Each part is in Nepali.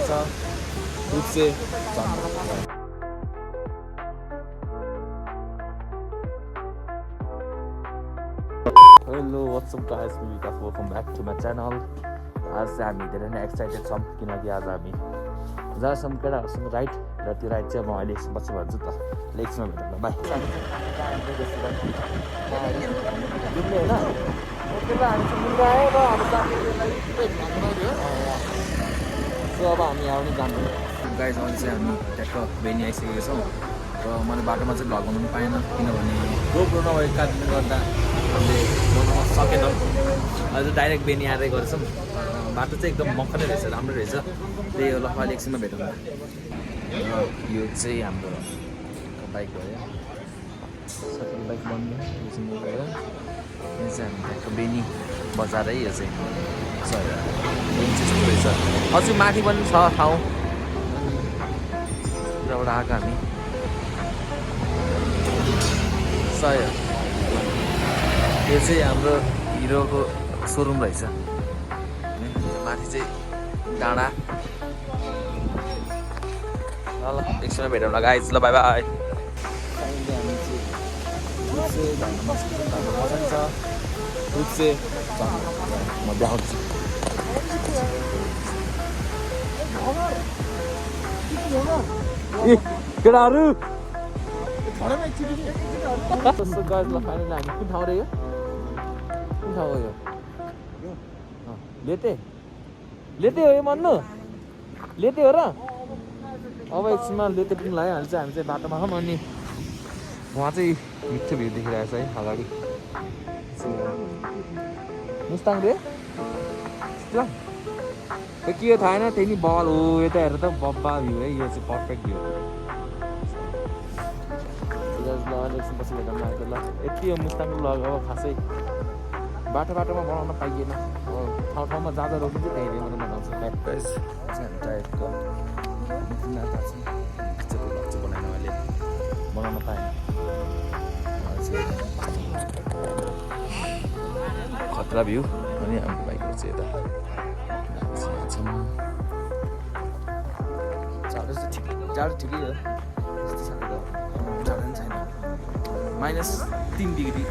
छ दूध से hello what's up guys Vikas welcome back to my channel आज चाहिँ हामी धेरै नै एक्साइटेड छौँ किनकि आज हामी जहाँसम्म केटाहरूसँग राइड र त्यो राइड चाहिँ म अहिले एकछिन पछि भन्छु त एकछिनमा भेटौँ ल बाई सो अब हामी आउने जान्छु गाइस अहिले चाहिँ हामी ट्याक्क बेनी आइसकेको छौँ र मैले बाटोमा चाहिँ भ्लग बनाउनु पाएन किनभने गोप्रो नभएको कारणले गर्दा हामीले बनाउन सकेनौँ अहिले डाइरेक्ट बेनी आएर गर्छौँ बाटो चाहिँ एकदम मखनै रहेछ राम्रो रहेछ त्यही हो ल अहिले एकछिनमा भेटौँ र यो चाहिँ हाम्रो बाइक भयो सबै बाइक बन्नु यो चाहिँ म भयो यो चाहिँ हामी ट्याक्क बेनी बजार है यो चाहिँ रहेछ अझै माथि पनि छ ठाउँ एउटा आएको हामी सय यो चाहिँ हाम्रो हिरोको सोरुम रहेछ माथि चाहिँ डाँडा ल एकछिनमा भेटौँ ल गाइज ल बाई बाई म देखाउँछु केटाहरू फाइनली हामी कुन ठाउँ रह्यो कुन ठाउँ हो यो लेते लेते हो यो भन्नु लेते हो र अब एकछिनमा लेते पनि लगाइहाल्छ हामी चाहिँ बाटोमा छौँ अनि उहाँ चाहिँ मिठो भ्यू देखिरहेको छ है अगाडि मुस्ताङ रे के थाहा छैन त्यही नि बल हो यता हेरेर त बब्बा भ्यू है यो चाहिँ पर्फेक्ट भ्यू पछि भेटौँ ल यति हो मुस्ताङको लग अब खासै बाटोमा बनाउन पाइएन ठाउँ ठाउँमा जाँदा रोक्नु चाहिँ त्यही मात्रै बनाउँछ टाइपको बनाएन अहिले बनाउन पाएन खतरा भ्यू अनि हाम्रो बाइकहरू चाहिँ यता जाडो ठिकै हो त्यस्तो साह्रो जाडो पनि छैन -3 डिग्री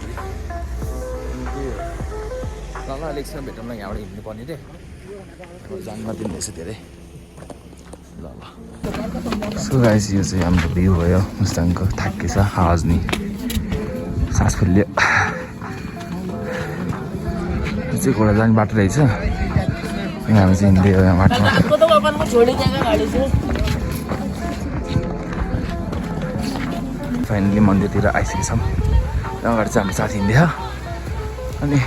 ल अहिले एकछिनमा भेटौँ ल यहाँबाट हिँड्नु पर्ने रे जान नदिनु रहेछ धेरै ल सो गाइस यो चाहिँ हाम्रो भ्यू भयो मुस्ताङको थाकेछ आवाज नि सास फुल्यो यो चाहिँ घोडा जाने बाटो रहेछ हामी चाहिँ हिँड्दै हो यहाँ बाटोमा फाइनली मन्दिरतिर आइसकेछौँ अगाडि चाहिँ हाम्रो साथी हिँड्दैछ अनि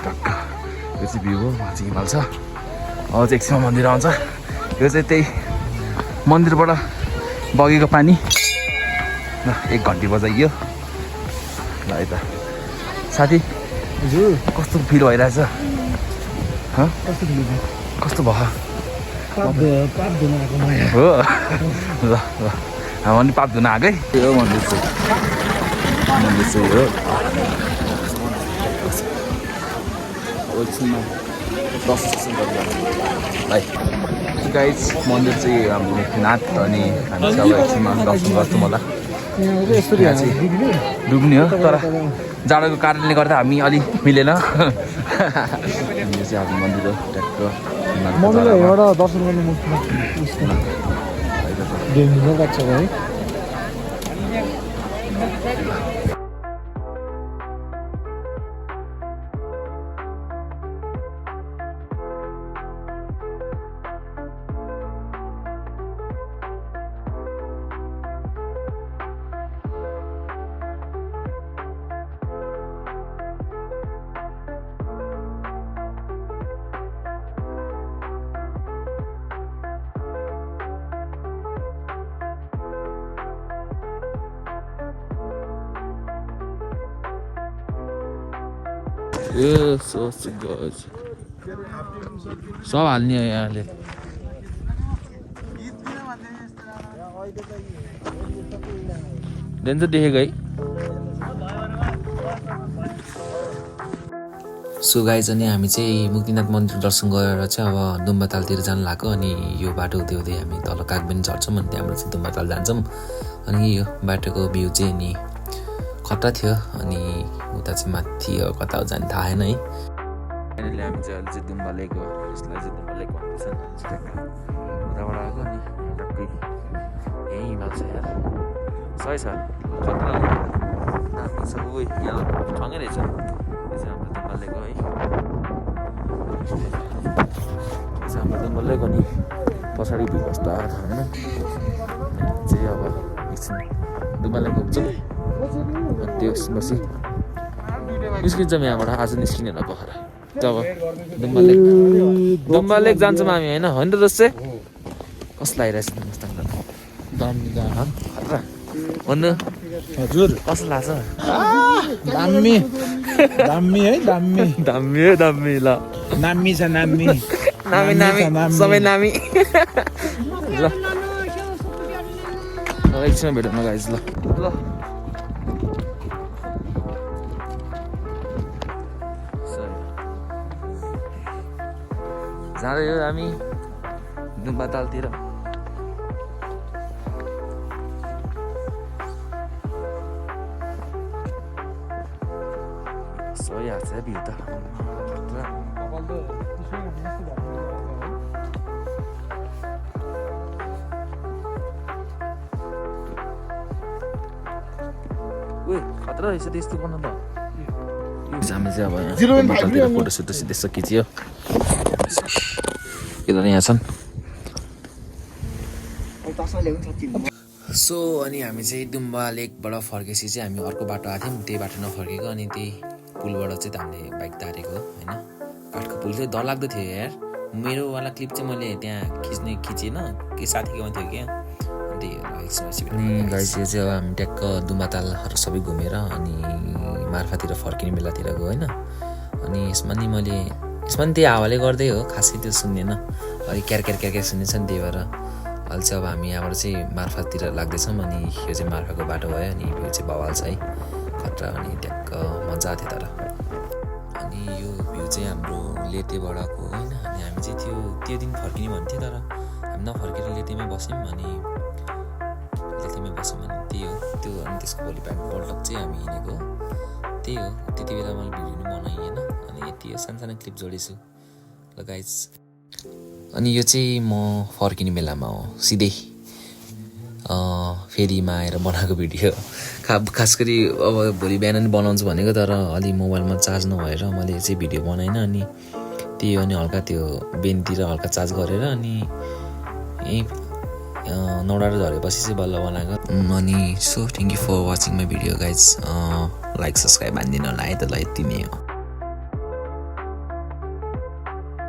टक्क यो चाहिँ भ्यू हो वहाँ चाहिँ हिमाल छ अब चाहिँ एकछिनमा मन्दिर आउँछ यो चाहिँ त्यही मन्दिरबाट बगेको पानी ल 1 घन्टी बजाइयो ल यता साथी हजुर कस्तो फिल भइरहेछ कस्तो भयो हो ल ल हामी पनि पाप धुन आएकै यो मन्दिर चाहिँ हो एकछिनमा दर्शन है गाइज मन्दिर चाहिँ हाम्रो नाथ अनि हामी चाहिँ अब एकछिनमा दर्शन गर्छौँ होला यहाँ चाहिँ डुब्ने हो तर जाडोको कारणले गर्दा हामी अलि मिलेन यो चाहिँ हाम्रो मन्दिर हो ट्याक्क दर्शन गर्नु सब हाल्ने हो यहाँले डेन्जर देखेको है सो गाइज अनि हामी चाहिँ मुक्तिनाथ मन्दिर दर्शन गरेर चाहिँ अब दुम्बातालतिर जानु लाग्यो अनि यो बाटो हुँदै हुँदै हामी तल कागबेन झर्छौँ अनि त्यहाँबाट चाहिँ दुम्बाताल जान्छौँ अनि यो बाटोको भ्यू चाहिँ अनि खतरा थियो अनि उता चाहिँ माथि कता हो जाने थाहा छैन है फाइनली हामी चाहिँ अहिले चाहिँ दुम्बा लेक हो यसलाई चाहिँ दुम्बा लेक भन्दछ उताबाट आएको अनि टक्कै यहीँ हिमाल छ यार सही छ खतरा छ ऊ यहाँ सँगै रहेछ यो चाहिँ हाम्रो दुम्बा लेक हो है यो चाहिँ हाम्रो दुम्बा लेक हो नि पछाडि भ्यू कस्तो आएको होइन चाहिँ अब एकछिन दुम्बा लेक घुम्छौँ त्यसपछि निस्किन्छौँ यहाँबाट आज निस्किनेन पोखरा जब दुम्बा लेक जान्छौँ हामी होइन होइन त दोस्त कस्तो लागिरहेछ खतरा भन्नु हजुर कस्तो लाग्छ दामी दामी है दामी दामी है दामी ल नामी छ नामी नामी नामी सबै नामी ल एकछिन भेटौँ न गाइज ल ल जाँदै हो हामी दुम्बातालतिर सही हाल्छ भ्यू त खतरा रहेछ त्यस्तो गर्नु त हामी चाहिँ अब दुम्बातालतिर फोटोसुट सिधै खिच्यो केदार यहाँ छन् सो अनि हामी चाहिँ दुम्बा लेकबाट फर्केपछि चाहिँ हामी अर्को बाटो आएको थियौँ त्यही बाटो नफर्केको अनि त्यही पुलबाट चाहिँ हामीले बाइक तारेको होइन काठको पुल चाहिँ डरलाग्दो थियो यार मेरोवाला क्लिप चाहिँ मैले त्यहाँ खिचेन के साथीकोमा थियो क्या अनि गाइस यो चाहिँ अब हामी ट्याक्क दुम्बातालहरू सबै घुमेर अनि मार्फातिर फर्किने बेलातिर गयो होइन अनि यसमा नि त्यही हावाले गर्दै हो खासै त्यो सुन्दैन अलिक क्यार सुन्नेछ नि त्यही भएर अहिले चाहिँ अब हामी यहाँबाट चाहिँ मार्फातिर लाग्दैछौँ अनि यो चाहिँ मार्फाको बाटो भयो अनि यो चाहिँ बवाल छ है खतरा अनि ट्याक्क मजा थियो तर अनि यो भ्यू चाहिँ हाम्रो लेतेबाटको होइन अनि हामी चाहिँ त्यो दिन फर्किने भन्थ्यो तर हामी नफर्केर लेतेमै बस्यौँ अनि लेतेमै बस्यौँ अनि त्यही हो त्यो अनि त्यसको भोलिपल्ट चाहिँ हामी हिँडेको त्यही हो त्यति बेला मैले भिडियो पनि बनाइएन अनि यति हो सानो क्लिप जोडेछु ल गाइज अनि यो चाहिँ म फर्किने बेलामा हो सिधै फेरिमा आएर बनाएको भिडियो खास गरी अब भोलि बिहान नि बनाउँछु भनेको तर अलि मोबाइलमा चार्ज नभएर मैले चाहिँ भिडियो बनाइनँ अनि त्यही हो अनि हल्का त्यो बेनतिर हल्का चार्ज गरेर अनि यहीँ नौडारो झरेपछि चाहिँ बल्ल बनाएको अनि so thank you for watching my video guys like subscribe हानिदिनु होला है त ल यति नै हो